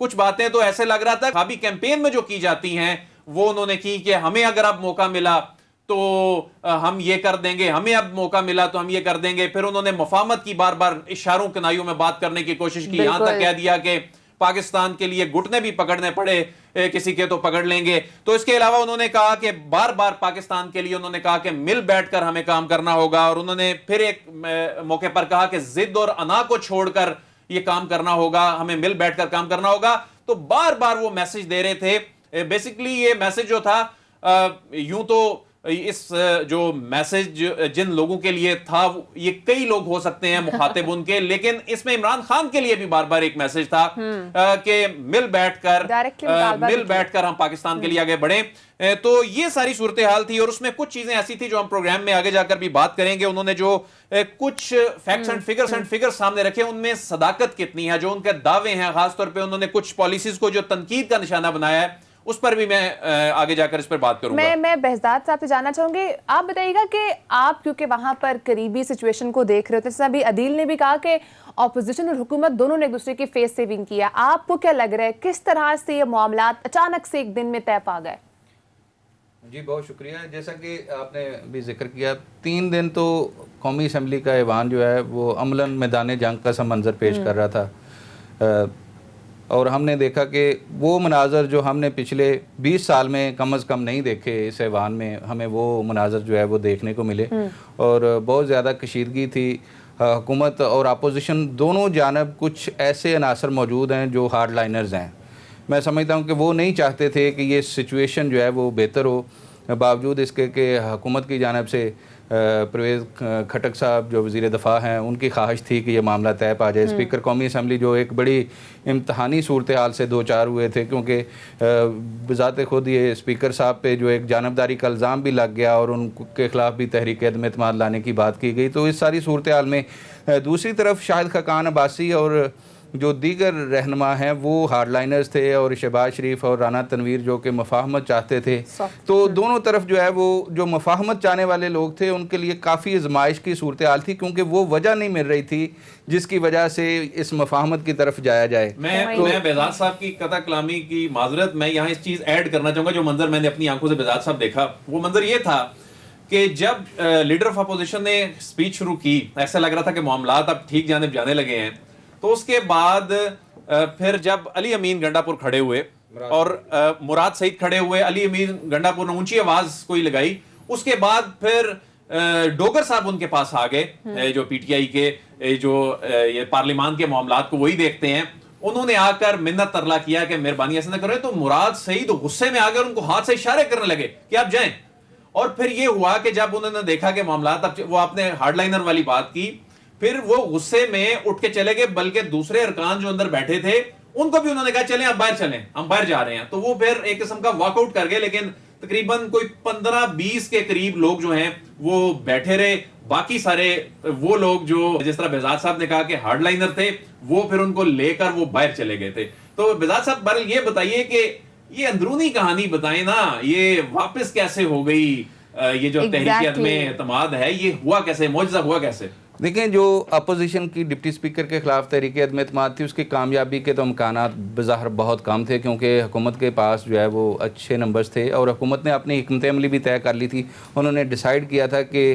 کچھ باتیں تو ایسے لگ رہا تھا خوابی کیمپین میں جو کی جاتی ہیں وہ انہوں نے کی کہ ہمیں اگر اب موقع ملا تو ہم یہ کر دیں گے، ہمیں اب موقع ملا تو ہم یہ کر دیں گے. پھر انہوں نے مفاہمت کی بار بار اشاروں کنائیوں میں بات کرنے کی کوشش کی، یہاں تک کہہ دیا کہ پاکستان کے لیے گھٹنے بھی پکڑنے پڑے کسی کے تو پکڑ لیں گے. تو اس کے علاوہ انہوں نے کہا کہ بار بار پاکستان کے لیے انہوں نے کہا کہ مل بیٹھ کر ہمیں کام کرنا ہوگا، اور انہوں نے پھر ایک موقع پر کہا کہ ضد اور انا کو چھوڑ کر یہ کام کرنا ہوگا، ہمیں مل بیٹھ کر کام کرنا ہوگا. تو بار بار وہ میسج دے رہے تھے. بیسیکلی یہ میسج جو تھا یوں تو اس جو میسج جن لوگوں کے لیے تھا یہ کئی لوگ ہو سکتے ہیں مخاطب ان کے، لیکن اس میں عمران خان کے لیے بھی بار بار ایک میسج تھا کہ مل بیٹھ کر ہم پاکستان کے لیے آگے بڑھیں. تو یہ ساری صورتحال تھی، اور اس میں کچھ چیزیں ایسی تھی جو ہم پروگرام میں آگے جا کر بھی بات کریں گے. انہوں نے جو کچھ فیکٹس اینڈ فگرز سامنے رکھے ان میں صداقت کتنی ہے، جو ان کے دعوے ہیں، خاص طور پہ انہوں نے کچھ پالیسیز کو جو تنقید کا نشانہ بنایا ہے اس پر بھی میں آگے جا کر اس پر بات کروں گا. میں بہزاد صاحب سے جاننا چاہوں گی، آپ بتائیے گا کہ آپ کیونکہ وہاں پر قریبی سچویشن کو دیکھ رہے ہوتے، ابھی عدیل نے بھی کہا کہ اپوزیشن اور حکومت دونوں نے ایک دوسرے کی فیس سیونگ کیا، آپ کو کیا لگ رہا ہے کس طرح سے یہ معاملات اچانک سے ایک دن میں طے پا گئے؟ جی بہت شکریہ. جیسا کہ آپ نے بھی ذکر کیا، 3 دن تو قومی اسمبلی کا ایوان جو ہے وہ عملاً میدان جنگ کا سا منظر پیش کر رہا تھا، اور ہم نے دیکھا کہ وہ مناظر جو ہم نے پچھلے 20 سال میں کم از کم نہیں دیکھے اس ایوان میں، ہمیں وہ مناظر جو ہے وہ دیکھنے کو ملے، اور بہت زیادہ کشیدگی تھی. حکومت اور اپوزیشن دونوں جانب کچھ ایسے عناصر موجود ہیں جو ہارڈ لائنرز ہیں. میں سمجھتا ہوں کہ وہ نہیں چاہتے تھے کہ یہ سچویشن جو ہے وہ بہتر ہو، باوجود اس کے کہ حکومت کی جانب سے پرویز کھٹک صاحب جو وزیر دفاع ہیں ان کی خواہش تھی کہ یہ معاملہ طے پا جائے. اسپیکر قومی اسمبلی جو ایک بڑی امتحانی صورتحال سے دوچار ہوئے تھے، کیونکہ بذات خود یہ اسپیکر صاحب پہ جو ایک جانبداری کا الزام بھی لگ گیا اور ان کے خلاف بھی تحریک عدم اعتماد لانے کی بات کی گئی. تو اس ساری صورتحال میں دوسری طرف شاہد خاقان عباسی اور جو دیگر رہنما ہیں وہ ہارڈ لائنرز تھے، اور شہباز شریف اور رانا تنویر جو کہ مفاہمت چاہتے تھے. تو دونوں طرف جو ہے وہ جو مفاہمت چاہنے والے لوگ تھے ان کے لیے کافی آزمائش کی صورتحال تھی، کیونکہ وہ وجہ نہیں مل رہی تھی جس کی وجہ سے اس مفاہمت کی طرف جایا جائے. میں بہزاد صاحب کی قطع کلامی کی معذرت، میں یہاں اس چیز ایڈ کرنا چاہوں گا. جو منظر میں نے اپنی آنکھوں سے بہزاد صاحب دیکھا وہ منظر یہ تھا کہ جب لیڈر آف اپوزیشن نے اسپیچ شروع کی ایسا لگ رہا تھا کہ معاملات اب ٹھیک جانب جانے لگے ہیں. تو اس کے بعد پھر جب علی امین گنڈا پور کھڑے ہوئے اور مراد سعید کھڑے ہوئے، علی امین گنڈا پور نے اونچی آواز کوئی لگائی، اس کے بعد پھر ڈوگر صاحب ان کے پاس آ گئے جو پی ٹی آئی کے جو یہ پارلیمان کے معاملات کو وہی دیکھتے ہیں. انہوں نے آ کر منت ترلا کیا کہ مہربانی ایسا نہ کریں. تو مراد سعید غصے میں آ کر ان کو ہاتھ سے اشارے کرنے لگے کہ آپ جائیں. اور پھر یہ ہوا کہ جب انہوں نے دیکھا کہ معاملات اب وہ آپ نے ہارڈ لائنر والی بات کی، پھر وہ غصے میں اٹھ کے چلے گئے، بلکہ دوسرے ارکان جو اندر بیٹھے تھے ان کو بھی انہوں نے کہا چلیں اب باہر چلیں، ہم باہر جا رہے ہیں. تو وہ پھر ایک قسم کا واک آؤٹ کر گئے، لیکن تقریباً کوئی 15-20 کے قریب لوگ جو ہیں وہ بیٹھے رہے. باقی سارے وہ لوگ جو جس طرح بہزاد صاحب نے کہا کہ ہارڈ لائنر تھے وہ پھر ان کو لے کر وہ باہر چلے گئے تھے. تو بہزاد صاحب بہرحال یہ بتائیے کہ یہ اندرونی کہانی بتائیں نا، یہ واپس کیسے ہو گئی، یہ جو تحریک عدم اعتماد ہے یہ ہوا کیسے، معجزہ ہوا کیسے؟ دیکھیں، جو اپوزیشن کی ڈپٹی اسپیکر کے خلاف تحریک عدم اعتماد تھی اس کی کامیابی کے تو امکانات بظاہر بہت کم تھے، کیونکہ حکومت کے پاس جو ہے وہ اچھے نمبرز تھے اور حکومت نے اپنی حکمت عملی بھی طے کر لی تھی. انہوں نے ڈیسائیڈ کیا تھا کہ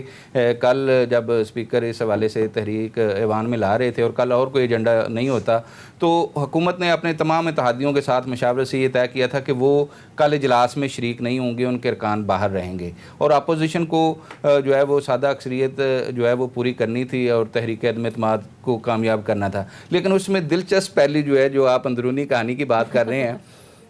کل جب اسپیکر اس حوالے سے تحریک ایوان میں لا رہے تھے اور کل اور کوئی ایجنڈا نہیں ہوتا، تو حکومت نے اپنے تمام اتحادیوں کے ساتھ مشاورت سے یہ طے کیا تھا کہ وہ کل اجلاس میں شریک نہیں ہوں گے، ان کے ارکان باہر رہیں گے، اور اپوزیشن کو جو ہے وہ سادہ اکثریت جو ہے وہ پوری کرنی تھی اور تحریک عدم اعتماد کو کامیاب کرنا تھا. لیکن اس میں دلچسپ پہلی جو ہے جو آپ اندرونی کہانی کی بات کر رہے ہیں،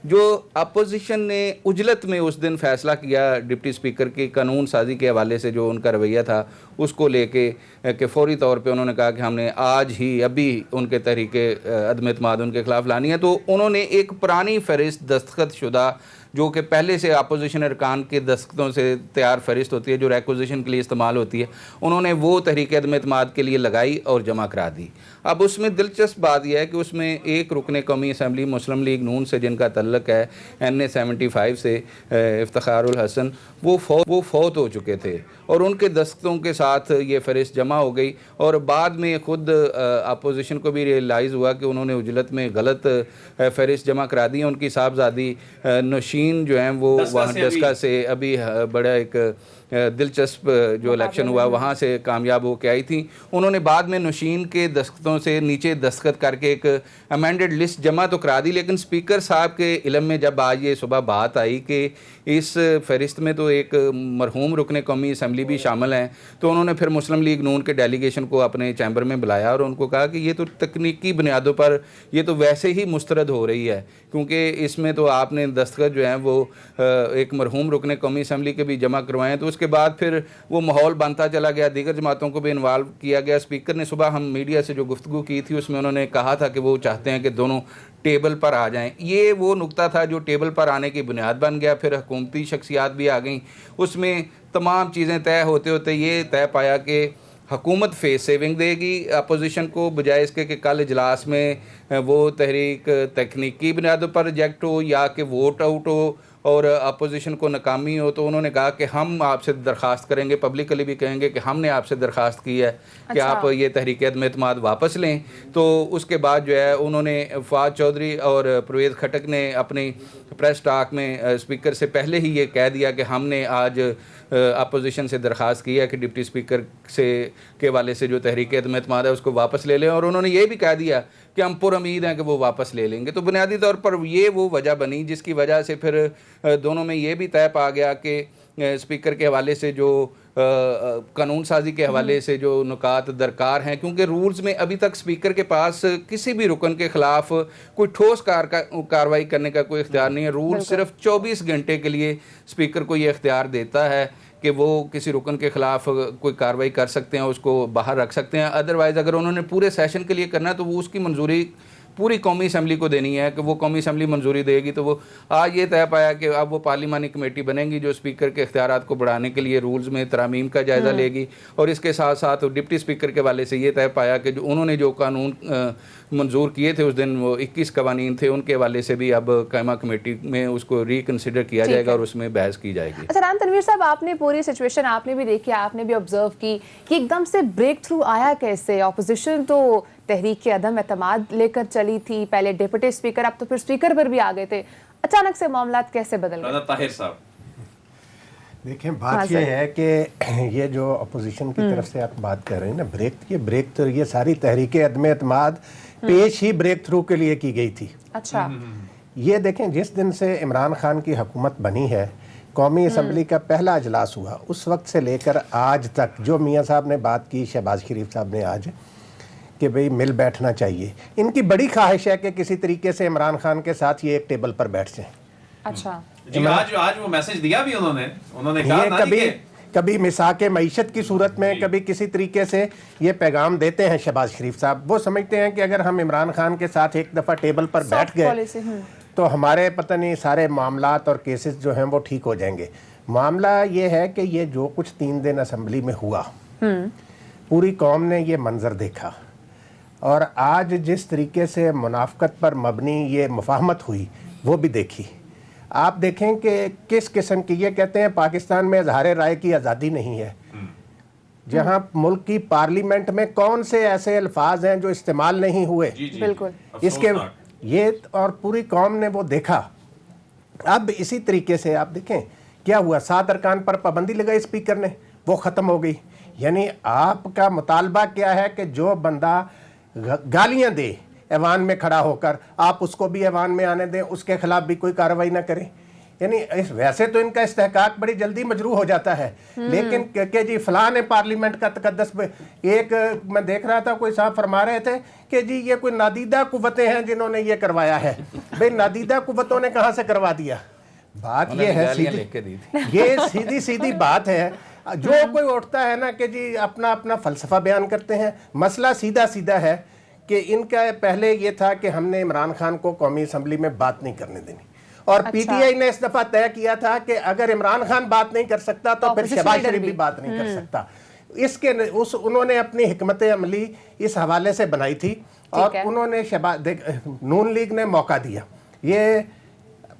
جو اپوزیشن نے عجلت میں اس دن فیصلہ کیا ڈپٹی اسپیکر کی قانون سازی کے حوالے سے، جو ان کا رویہ تھا اس کو لے کے کہ فوری طور پہ انہوں نے کہا کہ ہم نے آج ہی ابھی ان کے تحریک عدم اعتماد ان کے خلاف لانی ہے. تو انہوں نے ایک پرانی فہرست دستخط شدہ جو کہ پہلے سے اپوزیشن ارکان کے دستخطوں سے تیار فہرست ہوتی ہے جو ریکوزیشن کے لیے استعمال ہوتی ہے، انہوں نے وہ تحریک عدم اعتماد کے لیے لگائی اور جمع کرا دی. اب اس میں دلچسپ بات یہ ہے کہ اس میں ایک رکن قومی اسمبلی مسلم لیگ نون سے جن کا تعلق متعلق ہے NA-75 سے افتخار الحسن، وہ فوت ہو چکے تھے اور ان کے دستخطوں کے ساتھ یہ فہرست جمع ہو گئی، اور بعد میں خود اپوزیشن کو بھی ریئلائز ہوا کہ انہوں نے عجلت میں غلط فہرست جمع کرا دی. ان کی صاحبزادی نوشین جو ہیں وہ وہاں ڈسکا سے ابھی بڑا ایک دلچسپ جو الیکشن ہوا وہاں سے کامیاب ہو کے آئی تھیں. انہوں نے بعد میں نوشین کے دستخطوں سے نیچے دستخط کر کے ایک امینڈڈ لسٹ جمع تو کرا دی، لیکن اسپیکر صاحب کے علم میں جب آج یہ صبح بات آئی کہ اس فہرست میں تو ایک مرحوم رکن قومی اسمبلی بھی شامل ہیں، تو انہوں نے پھر مسلم لیگ نون کے ڈیلیگیشن کو اپنے چیمبر میں بلایا اور ان کو کہا کہ یہ تو تکنیکی بنیادوں پر یہ تو ویسے ہی مسترد ہو رہی ہے، کیونکہ اس میں تو آپ نے دستخط جو ہیں وہ ایک مرحوم رکن قومی اسمبلی کے بھی جمع کروائے ہیں. تو اس کے بعد پھر وہ ماحول بنتا چلا گیا، دیگر جماعتوں کو بھی انوالو کیا گیا. اسپیکر نے صبح ہم میڈیا سے جو گفتگو کی تھی اس میں انہوں نے کہا تھا کہ وہ چاہتے ہیں کہ دونوں ٹیبل پر آ جائیں. یہ وہ نقطہ تھا جو ٹیبل پر آنے کی بنیاد بن گیا. پھر حکومتی شخصیات بھی آ گئیں، اس میں تمام چیزیں طے ہوتے ہوتے یہ طے پایا کہ حکومت فیس سیونگ دے گی اپوزیشن کو، بجائے اس کے کہ کل اجلاس میں وہ تحریک تکنیکی بنیادوں پر ریجیکٹ ہو یا کہ ووٹ آؤٹ ہو اور اپوزیشن کو ناکامی ہو. تو انہوں نے کہا کہ ہم آپ سے درخواست کریں گے، پبلکلی بھی کہیں گے کہ ہم نے آپ سے درخواست کی ہے کہ آپ یہ تحریک عدم اعتماد واپس لیں. تو اس کے بعد جو ہے انہوں نے فواد چودھری اور پرویز خٹک نے اپنی پریس ٹاک میں اسپیکر سے پہلے ہی یہ کہہ دیا کہ ہم نے آج اپوزیشن سے درخواست کی ہے کہ ڈپٹی اسپیکر سے کے حوالے سے جو تحریک عدم اعتماد ہے اس کو واپس لے لیں، اور انہوں نے یہ بھی کہہ دیا کہ ہم پر امید ہیں کہ وہ واپس لے لیں گے. تو بنیادی طور پر یہ وہ وجہ بنی جس کی وجہ سے پھر دونوں میں یہ بھی طے پا گیا کہ اسپیکر کے حوالے سے جو قانون سازی کے حوالے سے جو نکات درکار ہیں، کیونکہ رولز میں ابھی تک اسپیکر کے پاس کسی بھی رکن کے خلاف کوئی ٹھوس کارروائی کرنے کا کوئی اختیار نہیں ہے. رول صرف 24 گھنٹے کے لیے اسپیکر کو یہ اختیار دیتا ہے کہ وہ کسی رکن کے خلاف کوئی کارروائی کر سکتے ہیں، اس کو باہر رکھ سکتے ہیں. ادروائز اگر انہوں نے پورے سیشن کے لیے کرنا ہے تو وہ اس کی منظوری پوری قومی اسمبلی کو دینی ہے کہ وہ قومی اسمبلی منظوری دے گی. تو وہ آج یہ طے پایا کہ اب وہ پارلیمانی کمیٹی بنے گی جو اسپیکر کے اختیارات کو بڑھانے کے لیے رولز میں ترامیم کا جائزہ لے گی، اور اس کے ساتھ ساتھ ڈپٹی اسپیکر کے حوالے سے یہ طے پایا کہ جو انہوں نے جو قانون منظور کیے تھے اس دن وہ 21 قوانین تھے، ان کے حوالے سے بھی اب قائمہ کمیٹی میں اس کو ریکنسیڈر کیا جائے گا اور اس میں بحث کی جائے گی. اچھا رام تنویر صاحب، آپ نے پوری سچویشن آپ نے بھی دیکھی، آپ نے بھی آبزرو کی کہ ایک دم سے بریک تھرو آیا کیسے؟ اپوزیشن تو تحریک عدم اعتماد لے کر چلی تھی، پہلے ڈپٹی اسپیکر، اب تو پھر اسپیکر پر بھی آ گئے تھے، اچانک سے معاملات کیسے بدل گئے؟ طاہر صاحب دیکھیں بات یہ ہے کہ یہ جو اپوزیشن کی طرف سے آپ بات کر رہے ہیں نا بریک تھرو، یہ ساری تحریک عدم اعتماد پیش ہی بریک تھرو کے لیے کی گئی تھی. اچھا یہ دیکھیں جس دن سے عمران خان کی حکومت بنی ہے، قومی اسمبلی کا پہلا اجلاس ہوا، اس وقت سے لے کر آج تک جو میاں صاحب نے بات کی، شہباز شریف صاحب نے آج کہ بھئی مل بیٹھنا چاہیے، ان کی بڑی خواہش ہے کہ کسی طریقے سے عمران خان کے ساتھ یہ ایک ٹیبل پر بیٹھ جائیں. اچھا آج وہ میسج دیا بھی انہوں نے کہا یہ کبھی مساق معیشت کی صورت میں کبھی کسی طریقے سے یہ پیغام دیتے ہیں شہباز شریف صاحب. وہ سمجھتے ہیں کہ اگر ہم عمران خان کے ساتھ ایک دفعہ ٹیبل پر بیٹھ گئے تو ہمارے پتہ نہیں سارے معاملات اور کیسز جو ہیں وہ ٹھیک ہو جائیں گے. معاملہ یہ ہے کہ یہ جو کچھ 3 دن اسمبلی میں ہوا، پوری قوم نے یہ منظر دیکھا، اور آج جس طریقے سے منافقت پر مبنی یہ مفاہمت ہوئی وہ بھی دیکھی. آپ دیکھیں کہ کس قسم کی، یہ کہتے ہیں پاکستان میں اظہار رائے کی آزادی نہیں ہے، جہاں ملک کی پارلیمنٹ میں کون سے ایسے الفاظ ہیں جو استعمال نہیں ہوئے. بالکل اس کے یہ اور پوری قوم نے وہ دیکھا. اب اسی طریقے سے آپ دیکھیں کیا ہوا، 7 ارکان پر پابندی لگائی اسپیکر نے، وہ ختم ہو گئی. یعنی آپ کا مطالبہ کیا ہے کہ جو بندہ گالیاں دے ایوان میں کھڑا ہو کر، آپ اس کو بھی ایوان میں آنے دیں، اس کے خلاف بھی کوئی کارروائی نہ کریں. یعنی ویسے تو ان کا استحقاق بڑی جلدی مجروح ہو جاتا ہے، لیکن کہ جی فلاں نے پارلیمنٹ کا تقدس ایک میں دیکھ رہا تھا، کوئی صاحب فرما رہے تھے کہ جی یہ کوئی نادیدہ قوتیں ہیں جنہوں نے یہ کروایا ہے. بھئی نادیدہ قوتوں نے کہاں سے کروا دیا؟ بات یہ ہے یہ سیدھی بات ہے. جو کوئی اٹھتا ہے نا کہ جی اپنا فلسفہ بیان کرتے ہیں، مسئلہ سیدھا ہے کہ ان کا پہلے یہ تھا کہ ہم نے عمران خان کو قومی اسمبلی میں بات نہیں کرنے دینی، اور پی ٹی آئی نے اس دفعہ طے کیا تھا کہ اگر عمران خان بات نہیں کر سکتا تو پھر شہباز شریف بھی بات نہیں کر سکتا. انہوں نے اپنی حکمت عملی اس حوالے سے بنائی تھی، اور انہوں نے نون لیگ نے موقع دیا. یہ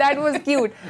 That was cute.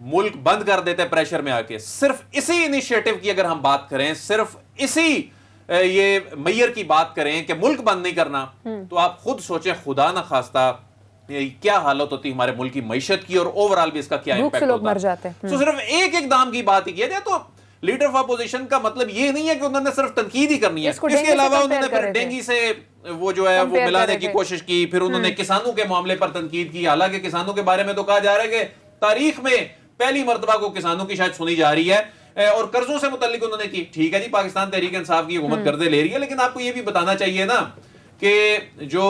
ملک بند کر دیتے پریشر میں آ کے. صرف اسی انیشیٹو کی اگر ہم بات کریں, صرف اسی یہ میئر کی بات کریں کہ ملک بند نہیں کرنا, تو آپ خود سوچیں خدا نہ خواستہ کیا حالت ہوتی ہمارے ملک کی معیشت کی, اور اوورآل بھی اس کا کیا امپیکٹ لوگ مر ہوتا. جاتے ہیں. تو صرف ایک اقدام کی بات ہی کیا جائے تو لیڈر آف اپوزیشن کا مطلب یہ نہیں ہے کہ انہوں نے صرف تنقید ہی کرنی ہے. اس کے علاوہ انہوں نے پھر ڈینگی سے وہ جو ہے وہ ملانے کی کوشش کی, پھر انہوں نے کسانوں کے معاملے پر تنقید کی. حالانکہ کسانوں کے بارے میں تو کہا جا رہا ہے کہ تاریخ میں پہلی مرتبہ کو کسانوں کی شاید سنی جا رہی ہے, اور قرضوں سے متعلق انہوں نے کی. ٹھیک ہے جی, پاکستان تحریک انصاف کی حکومت قرضے لے رہی ہے, لیکن آپ کو یہ بھی بتانا چاہیے نا کہ جو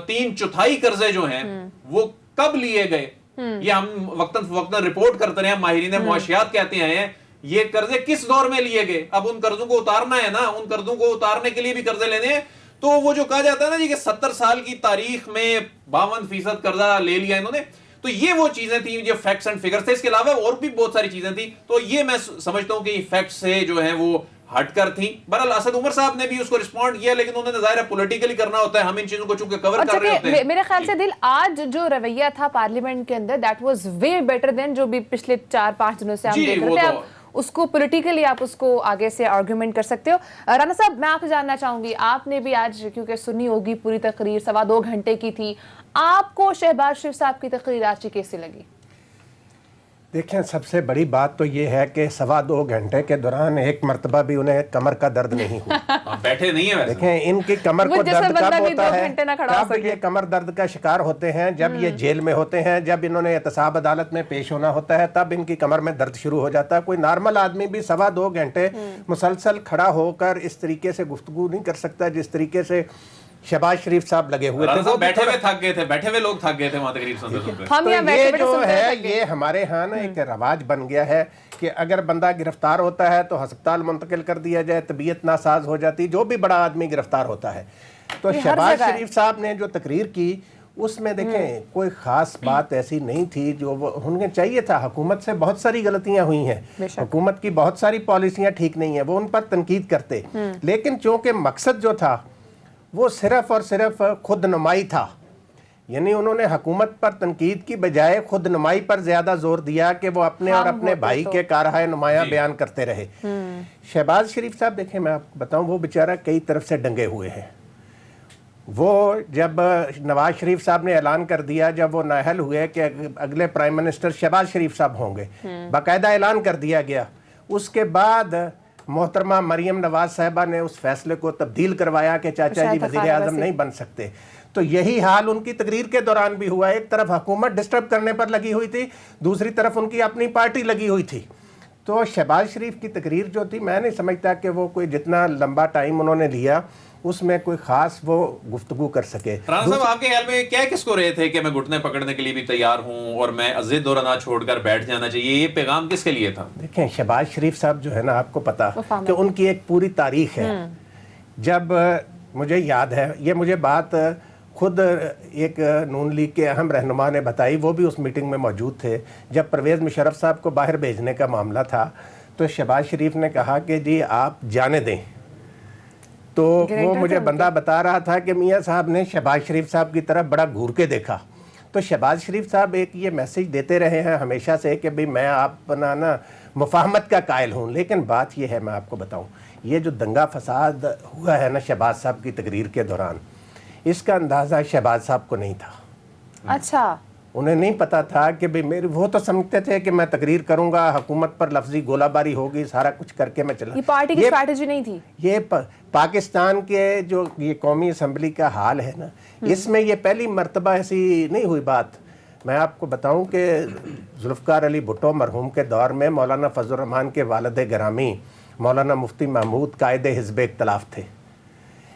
3/4 قرضے جو ہیں وہ کب لیے گئے. یہ ہم وقتاً فوقتاً رپورٹ کرتے رہے ہیں, ماہرین معاشیات کہتے ہیں یہ قرضے کس دور میں لیے گئے. اب ان قرضوں کو اتارنا ہے نا, ان قرضوں کو اتارنے کے لیے بھی قرضے لینے ہیں. تو وہ جو کہا جاتا ہے نا جی کہ 70 سال کی تاریخ میں 52% قرضہ لے لیا انہوں نے, تو یہ وہ چیزیں تھیں جو فیکٹس اینڈ فگرز تھے. اس کے علاوہ اور بھی بہت ساری چیزیں تھیں, تو یہ میں سمجھتا ہوں کہ یہ فیکٹس سے جو ہیں وہ ہٹ کر تھیں. بہرحال اسد عمر صاحب نے بھی اس کو رسپونڈ کیا, لیکن انہوں نے ظاہر ہے پولیٹیکلی کرنا ہوتا ہے, ہم ان چیزوں کو چونکہ کور کر رہے ہوتے ہیں. میرے خیال سے دل آج جو رویہ تھا پارلیمنٹ کے اندر, that was way better than جو بھی پچھلے 4-5 دنوں سے ہم دیکھ رہے تھے. اس کو پولیٹیکلی آپ اس کو آگے سے آرگیومنٹ کر سکتے ہو. رانا صاحب, میں آپ سے جاننا چاہوں گی, آپ نے بھی آج کیونکہ سنی ہوگی پوری تقریر 2.25 گھنٹے کی تھی, آپ کو شہباز شریف صاحب کی تقریر آج کی کیسی لگی؟ دیکھیں, سب سے بڑی بات تو یہ ہے کہ 2.25 گھنٹے کے دوران ایک مرتبہ بھی انہیں کمر کا درد نہیں ہوا. بیٹھے نہیں ہیں. دیکھیں, ان کی کمر کو درد کب ہوتا ہے, کب یہ کمر درد کا شکار ہوتے ہیں, جب یہ جیل میں ہوتے ہیں, جب انہوں نے احتساب عدالت میں پیش ہونا ہوتا ہے, تب ان کی کمر میں درد شروع ہو جاتا ہے. کوئی نارمل آدمی بھی 2.25 گھنٹے مسلسل کھڑا ہو کر اس طریقے سے گفتگو نہیں کر سکتا جس طریقے سے شہباز شریف صاحب لگے ہوئے تھے. بیٹھے ہوئے تھک گئے تھے, بیٹھے ہوئے لوگ تھک گئے تھے وہاں تقریب سنتے سنتے. تو یہ جو ہے یہ ہمارے ہاں نا ایک رواج بن گیا ہے کہ اگر بندہ گرفتار ہوتا ہے تو ہسپتال منتقل کر دیا جائے, طبیعت ناساز ہو جاتی جو بھی بڑا آدمی گرفتار ہوتا ہے. تو شہباز شریف صاحب نے جو تقریر کی اس میں دیکھیں کوئی خاص بات ایسی نہیں تھی جو انہیں چاہیے تھا. حکومت سے بہت ساری غلطیاں ہوئی ہیں, حکومت کی بہت ساری پالیسیاں ٹھیک نہیں ہیں, وہ ان پر تنقید کرتے, لیکن چونکہ مقصد جو تھا وہ صرف اور صرف خود نمائی تھا. یعنی انہوں نے حکومت پر تنقید کی بجائے خود نمائی پر زیادہ زور دیا کہ وہ اپنے اور اپنے بھائی کے کارہائے نمایاں بیان کرتے رہے. شہباز شریف صاحب دیکھیں, میں آپ کو بتاؤں, وہ بیچارہ کئی طرف سے ڈنگے ہوئے ہیں. وہ جب نواز شریف صاحب نے اعلان کر دیا, جب وہ نااہل ہوئے کہ اگلے پرائم منسٹر شہباز شریف صاحب ہوں گے, باقاعدہ اعلان کر دیا گیا, اس کے بعد محترمہ مریم نواز صاحبہ نے اس فیصلے کو تبدیل کروایا کہ چاچا جی وزیر اعظم نہیں بن سکتے. تو یہی حال ان کی تقریر کے دوران بھی ہوا. ایک طرف حکومت ڈسٹرب کرنے پر لگی ہوئی تھی, دوسری طرف ان کی اپنی پارٹی لگی ہوئی تھی. تو شہباز شریف کی تقریر جو تھی, میں نہیں سمجھتا کہ وہ کوئی جتنا لمبا ٹائم انہوں نے لیا اس میں کوئی خاص وہ گفتگو کر سکے. رانا صاحب, آپ کے خیال میں کیا کس کو رہے تھے کہ میں گھٹنے پکڑنے کے لیے بھی تیار ہوں اور میں ضد اور انا چھوڑ کر بیٹھ جانا چاہیے, یہ پیغام کس کے لیے تھا؟ دیکھیں, شہباز شریف صاحب جو ہے نا, آپ کو پتا کہ ان کی ایک پوری تاریخ ہے. جب مجھے یاد ہے, یہ مجھے بات خود ایک نون لیگ کے اہم رہنما نے بتائی, وہ بھی اس میٹنگ میں موجود تھے, جب پرویز مشرف صاحب کو باہر بھیجنے کا معاملہ تھا تو شہباز شریف نے کہا کہ جی آپ جانے دیں. تو وہ مجھے بندہ بتا رہا تھا کہ میاں صاحب نے شہباز شریف صاحب کی طرف بڑا گھور کے دیکھا. تو شہباز شریف صاحب ایک یہ میسیج دیتے رہے ہیں ہمیشہ سے کہ بھئی میں آپ نا مفاہمت کا قائل ہوں, لیکن بات یہ ہے, میں آپ کو بتاؤں, یہ جو دنگا فساد ہوا ہے نا شہباز صاحب کی تقریر کے دوران, اس کا اندازہ شہباز صاحب کو نہیں تھا. اچھا, انہیں نہیں پتا تھا کہ بھئی وہ تو سمجھتے تھے کہ میں تقریر کروں گا, حکومت پر لفظی گولہ باری ہوگی, سارا کچھ کر کے میں چلا. یہ پارٹی کی اسٹریٹجی نہیں تھی. یہ پاکستان کے جو یہ قومی اسمبلی کا حال ہے نا, اس میں یہ پہلی مرتبہ ایسی نہیں ہوئی بات. میں آپ کو بتاؤں کہ ذوالفقار علی بھٹو مرحوم کے دور میں مولانا فضل الرحمان کے والد گرامی مولانا مفتی محمود قائد حزب اختلاف تھے.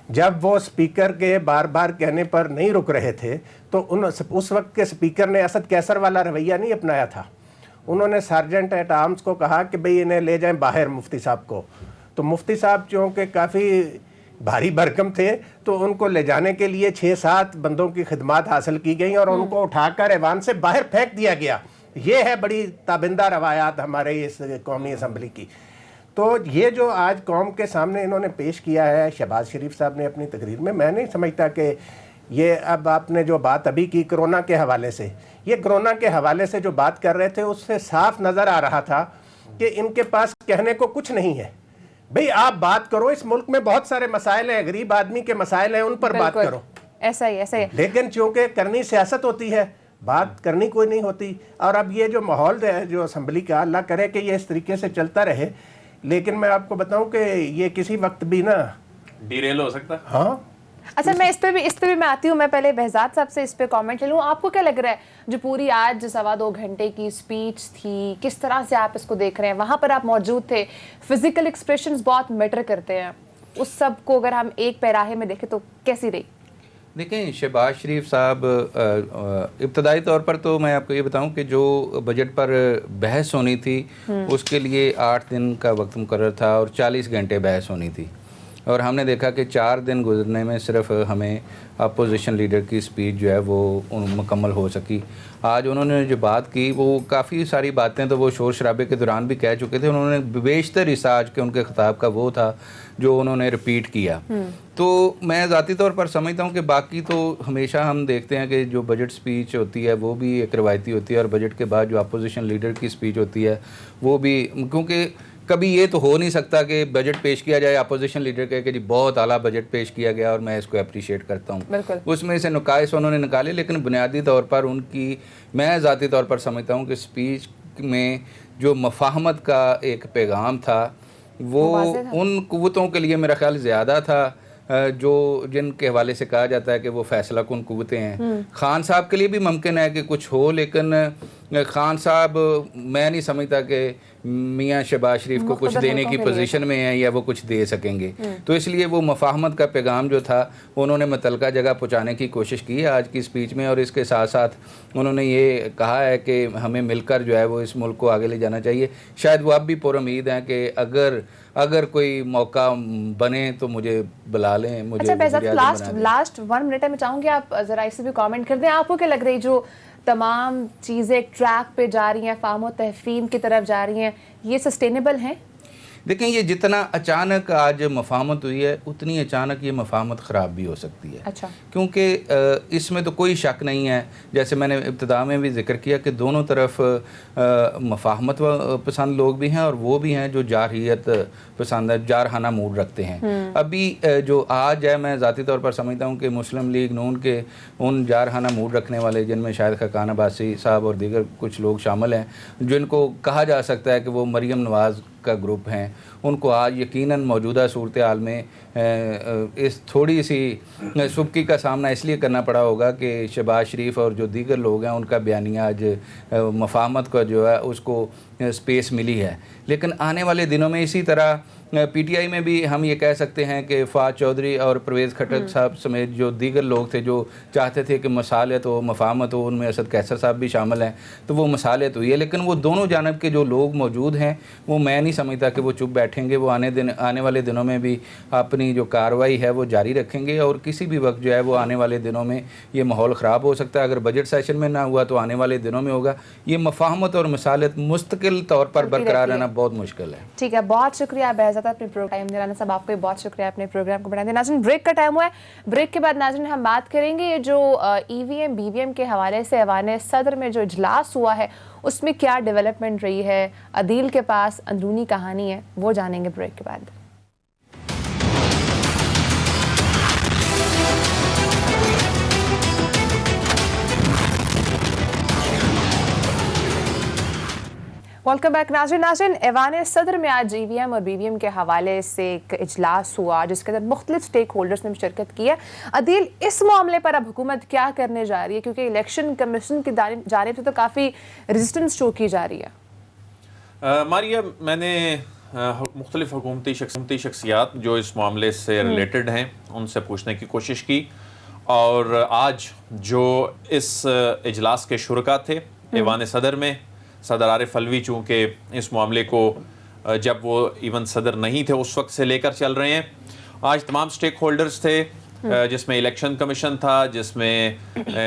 جب وہ سپیکر کے بار بار کہنے پر نہیں رک رہے تھے تو اس وقت کے سپیکر نے اسد کیسر والا رویہ نہیں اپنایا تھا. انہوں نے سارجنٹ ایٹ آرمز کو کہا کہ بھئی انہیں لے جائیں باہر مفتی صاحب کو. تو مفتی صاحب چونکہ کافی بھاری بھرکم تھے تو ان کو لے جانے کے لیے 6-7 بندوں کی خدمات حاصل کی گئیں اور ان کو اٹھا کر ایوان سے باہر پھینک دیا گیا. یہ ہے بڑی تابندہ روایات ہمارے اس قومی اسمبلی کی. تو یہ جو آج قوم کے سامنے انہوں نے پیش کیا ہے شہباز شریف صاحب نے اپنی تقریر میں نہیں سمجھتا کہ یہ اب آپ نے جو بات ابھی کی کرونا کے حوالے سے، یہ کرونا کے حوالے سے جو بات کر رہے تھے اس سے صاف نظر آ رہا تھا کہ ان کے پاس کہنے کو کچھ نہیں ہے. بھئی آپ بات کرو، اس ملک میں بہت سارے مسائل ہیں، غریب آدمی کے مسائل ہیں، ان پر بات کرو. ایسا ہی ایسا ہی. لیکن چونکہ کرنی سیاست ہوتی ہے، بات کرنی کوئی نہیں ہوتی. اور اب یہ جو ماحول ہے جو اسمبلی کا، اللہ کرے کہ یہ اس طریقے سے چلتا رہے. لیکن میں آپ کو بتاؤں کہ یہ کسی وقت بھی نا ڈیریل ہو سکتا ہے. ہاں اچھا میں اس پہ بھی میں آتی ہوں. میں پہلے بہزاد صاحب سے اس پہ کامنٹ لے لوں. آپ کو کیا لگ رہا ہے جو پوری آج 2.25 گھنٹے کی اسپیچ تھی، کس طرح سے آپ اس کو دیکھ رہے ہیں؟ وہاں پر آپ موجود تھے، فزیکل ایکسپریشنز بہت میٹر کرتے ہیں. اس سب کو اگر ہم ایک پیراہے میں دیکھیں تو کیسی رہی؟ دیکھیں شہباز شریف صاحب، ابتدائی طور پر تو میں آپ کو یہ بتاؤں کہ جو بجٹ پر بحث ہونی تھی اس کے لیے 8 دن کا وقت مقرر تھا اور 40 گھنٹے بحث ہونی تھی. اور ہم نے دیکھا کہ 4 دن گزرنے میں صرف ہمیں اپوزیشن لیڈر کی اسپیچ جو ہے وہ مکمل ہو سکی. آج انہوں نے جو بات کی وہ کافی ساری باتیں تو وہ شور شرابے کے دوران بھی کہہ چکے تھے. انہوں نے بیشتر حصہ آج کے ان کے خطاب کا وہ تھا جو انہوں نے ریپیٹ کیا. تو میں ذاتی طور پر سمجھتا ہوں کہ باقی تو ہمیشہ ہم دیکھتے ہیں کہ جو بجٹ سپیچ ہوتی ہے وہ بھی ایک روایتی ہوتی ہے، اور بجٹ کے بعد جو اپوزیشن لیڈر کی سپیچ ہوتی ہے وہ بھی، کیونکہ کبھی یہ تو ہو نہیں سکتا کہ بجٹ پیش کیا جائے، اپوزیشن لیڈر کہے کہ جی بہت اعلیٰ بجٹ پیش کیا گیا اور میں اس کو اپریشیٹ کرتا ہوں. اس میں سے نقائص انہوں نے نکالے، لیکن بنیادی طور پر ان کی، میں ذاتی طور پر سمجھتا ہوں کہ سپیچ میں جو مفاہمت کا ایک پیغام تھا وہ ان قوتوں کے لیے میرا خیال زیادہ تھا جو جن کے حوالے سے کہا جاتا ہے کہ وہ فیصلہ کن قوتیں ہیں. خان صاحب کے لیے بھی ممکن ہے کہ کچھ ہو، لیکن خان صاحب میں نہیں سمجھتا کہ میاں شہباز شریف کو کچھ دینے کی پوزیشن میں ہیں یا وہ کچھ دے سکیں گے. تو اس لیے وہ مفاہمت کا پیغام جو تھا انہوں نے متعلقہ جگہ پہنچانے کی کوشش کی ہے آج کی اسپیچ میں. اور اس کے ساتھ ساتھ انہوں نے یہ کہا ہے کہ ہمیں مل کر جو ہے وہ اس ملک کو آگے لے جانا چاہیے. شاید وہ اب بھی پر امید ہیں کہ اگر کوئی موقع بنے تو مجھے بلا لیں. مجھے لاسٹ 1 منٹ میں چاہوں گی آپ ذرا اس سے بھی کامنٹ کر دیں. آپ کو کیا لگ رہی جو تمام چیزیں ٹریک پہ جا رہی ہیں، فہم و تفہیم کی طرف جا رہی ہیں، یہ سسٹینیبل ہیں؟ دیکھیں یہ جتنا اچانک آج مفاہمت ہوئی ہے اتنی اچانک یہ مفاہمت خراب بھی ہو سکتی ہے. اچھا. کیونکہ اس میں تو کوئی شک نہیں ہے، جیسے میں نے ابتدا میں بھی ذکر کیا کہ دونوں طرف مفاہمت پسند لوگ بھی ہیں اور وہ بھی ہیں جو جارحیت پسند ہے، جارحانہ موڈ رکھتے ہیں. ابھی جو آج ہے میں ذاتی طور پر سمجھتا ہوں کہ مسلم لیگ نون کے ان جارحانہ موڈ رکھنے والے جن میں شاید خاقان عباسی صاحب اور دیگر کچھ لوگ شامل ہیں جن کو کہا جا سکتا ہے کہ وہ مریم نواز کا گروپ ہیں، ان کو آج یقیناً موجودہ صورتحال میں اس تھوڑی سی سبکی کا سامنا اس لیے کرنا پڑا ہوگا کہ شہباز شریف اور جو دیگر لوگ ہیں ان کا بیانیہ آج مفاہمت کا جو ہے اس کو سپیس ملی ہے. لیکن آنے والے دنوں میں اسی طرح پی ٹی آئی میں بھی ہم یہ کہہ سکتے ہیں کہ فواد چودھری اور پرویز کھٹک صاحب سمیت جو دیگر لوگ تھے جو چاہتے تھے کہ مصالحت ہو، مفاہمت ہو، ان میں اسد قیصر صاحب بھی شامل ہیں، تو وہ مصالحت ہوئی ہے. لیکن وہ دونوں جانب کے جو لوگ موجود ہیں وہ میں نہیں سمجھتا کہ وہ چپ بیٹھیں گے. وہ آنے والے دنوں میں بھی اپنی جو کارروائی ہے وہ جاری رکھیں گے، اور کسی بھی وقت جو ہے وہ آنے والے دنوں میں یہ ماحول خراب ہو سکتا ہے. اگر بجٹ سیشن میں نہ ہوا تو آنے والے دنوں میں ہوگا. یہ مفاہمت اور مصالحت مستقل طور پر برقرار رہنا بہت مشکل ہے. ٹھیک ہے، بہت شکریہ بہزاد اپنے پروگرام رانا صاحب، آپ کو بہت شکریہ اپنے پروگرام کو بنانے. ناظرین بریک کا ٹائم ہوا ہے، بریک کے بعد ناظرین ہم بات کریں گے یہ جو ای وی ایم بی وی ایم کے حوالے سے ایوان صدر میں جو اجلاس ہوا ہے اس میں کیا ڈیولپمنٹ رہی ہے، عدیل کے پاس اندرونی کہانی ہے، وہ جانیں گے بریک کے بعد. ویلکم بیک ناظرین ایوان صدر میں آج ای وی ایم اور بی وی ایم کے حوالے سے ایک اجلاس ہوا جس کے اندر مختلف سٹیک ہولڈرز نے شرکت کی ہے. عدیل، اس معاملے پر اب حکومت کیا کرنے جا رہی ہے، کیونکہ الیکشن کمیشن کی جانب سے تو کافی ریزسٹنس شو کی جا رہی ہے؟ ماریا، میں نے مختلف حکومتی شخصیات جو اس معاملے سے ریلیٹڈ ہیں ان سے پوچھنے کی کوشش کی، اور آج جو اس اجلاس کے شرکا تھے ایوان صدر میں، صدر عارف علوی چونکہ اس معاملے کو جب وہ ایون صدر نہیں تھے اس وقت سے لے کر چل رہے ہیں. آج تمام سٹیک ہولڈرز تھے، جس میں الیکشن کمیشن تھا، جس میں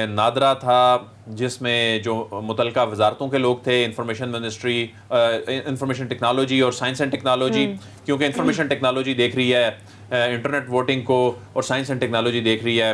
نادرا تھا، جس میں جو متعلقہ وزارتوں کے لوگ تھے، انفارمیشن منسٹری، انفارمیشن ٹیکنالوجی اور سائنس اینڈ ٹیکنالوجی، کیونکہ انفارمیشن ٹیکنالوجی دیکھ رہی ہے انٹرنیٹ ووٹنگ کو اور سائنس اینڈ ٹیکنالوجی دیکھ رہی ہے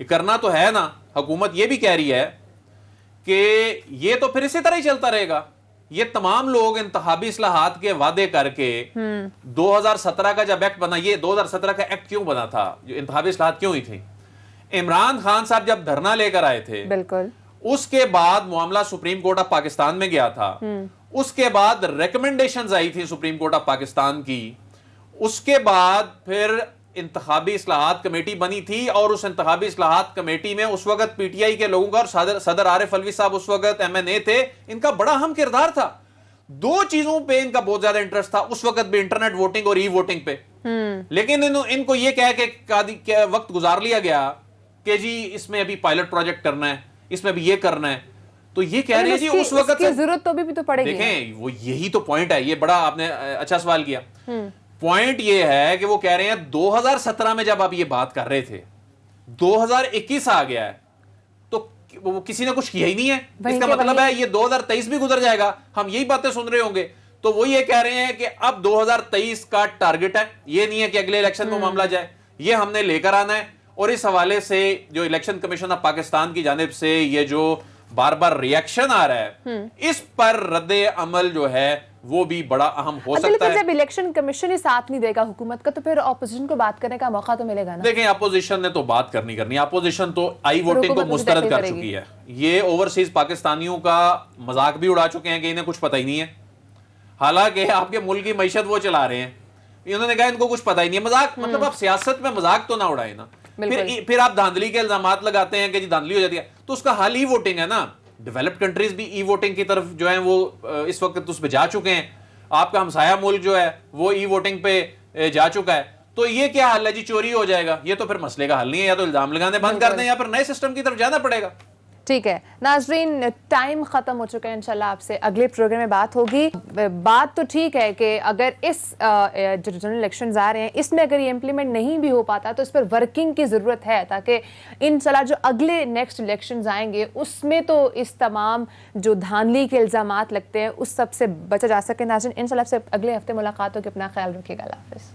یہ کرنا تو ہے نا. حکومت یہ بھی کہہ رہی ہے کہ یہ تو پھر اسی طرح ہی چلتا رہے گا. یہ تمام لوگ انتخابی اصلاحات کے وعدے کر کے 2017 کا جب ایکٹ بنا, یہ 2017 کا ایکٹ کیوں بنا تھا, جو انتخابی اصلاحات کیوں ہوئی تھی, عمران خان صاحب جب دھرنا لے کر آئے تھے, بالکل اس کے بعد معاملہ سپریم کورٹ آف پاکستان میں گیا تھا, اس کے بعد ریکمنڈیشنز آئی تھی سپریم کورٹ آف پاکستان کی, اس کے بعد پھر انتخابی اصلاحات کمیٹی بنی تھی, اور اس انتخابی اصلاحات کمیٹی میں اس وقت پی ٹی آئی کے لوگوں کا, اور صدر عارف الوی صاحب اس وقت ایم این اے تھے, ان کا بڑا اہم کردار تھا. دو چیزوں پہ ان کا بہت زیادہ انٹرسٹ تھا اس وقت بھی, انٹرنیٹ ووٹنگ اور ای ووٹنگ پہ. لیکن ان کو یہ کہہ کے وقت گزار لیا گیا کہ جی اس میں ابھی پائلٹ پروجیکٹ کرنا ہے, اس میں بھی یہ کرنا ہے. تو یہ کہہ رہے ہیں جی اس وقت کی ضرورت تو بھی تو پڑے گی. دیکھیں وہ یہی تو پوائنٹ ہے, یہ بڑا آپ نے اچھا سوال کیا. پوائنٹ یہ ہے کہ وہ کہہ رہے ہیں 2017 میں جب آپ یہ بات کر رہے تھے, 2021 آ گیا ہے تو وہ کسی نے کچھ کیا ہی نہیں ہے. اس کا مطلب ہے یہ 2023 بھی گزر جائے گا, ہم یہی باتیں سن رہے ہوں گے. تو وہ یہ کہہ رہے ہیں کہ اب 2023 کا ٹارگٹ ہے, یہ نہیں ہے کہ اگلے الیکشن میں معاملہ جائے, یہ ہم نے لے کر آنا ہے. اور اس حوالے سے جو الیکشن کمیشن آف پاکستان کی جانب سے یہ جو بار بار ریاکشن آ رہا ہے, اس پر رد عمل جو ہے وہ بھی بڑا اہم ہو سکتا ہے. جب الیکشن کمیشن ہی ساتھ نہیں دے گا حکومت کا, تو پھر اپوزیشن کو بات کرنے کا موقع تو ملے گا نا. دیکھیں اپوزیشن نے تو بات کرنی, اپوزیشن تو آئی ووٹنگ کو مسترد کر چکی ہے. یہ اوورسیز پاکستانیوں کا مذاق بھی اڑا چکے ہیں کہ انہیں کچھ پتہ ہی نہیں ہے, حالانکہ آپ کے ملک کی معیشت وہ چلا رہے ہیں. انہوں نے کہا ان کو کچھ پتہ ہی نہیں ہے. مذاق مطلب آپ سیاست میں مذاق تو نہ اڑائیں نا. پھر آپ دھاندلی کے الزامات لگاتے ہیں کہ جی دھاندلی ہو جاتی ہے, تو اس کا حل ای ووٹنگ ہے نا. ڈیولپڈ کنٹریز بھی ای ووٹنگ کی طرف جو ہیں وہ اس وقت اس پہ جا چکے ہیں. آپ کا ہمسایہ ملک جو ہے وہ ای ووٹنگ پہ جا چکا ہے. تو یہ کیا حل ہے جی, چوری ہو جائے گا, یہ تو پھر مسئلے کا حل نہیں ہے. یا تو الزام لگانے بند کر دیں یا پھر نئے سسٹم کی طرف جانا پڑے گا. ٹھیک ہے ناظرین, ٹائم ختم ہو چکا ہے. انشاءاللہ آپ سے اگلے پروگرام میں بات ہوگی. بات تو ٹھیک ہے کہ اگر اس جو جنرل الیکشنز آ رہے ہیں اس میں اگر یہ امپلیمنٹ نہیں بھی ہو پاتا تو اس پر ورکنگ کی ضرورت ہے, تاکہ انشاءاللہ جو اگلے نیکسٹ الیکشنز آئیں گے اس میں تو اس تمام جو دھاندلی کے الزامات لگتے ہیں اس سب سے بچا جا سکے. ناظرین انشاءاللہ آپ سے اگلے ہفتے ملاقات ہوگی. اپنا خیال رکھیے گا. اللہ حافظ.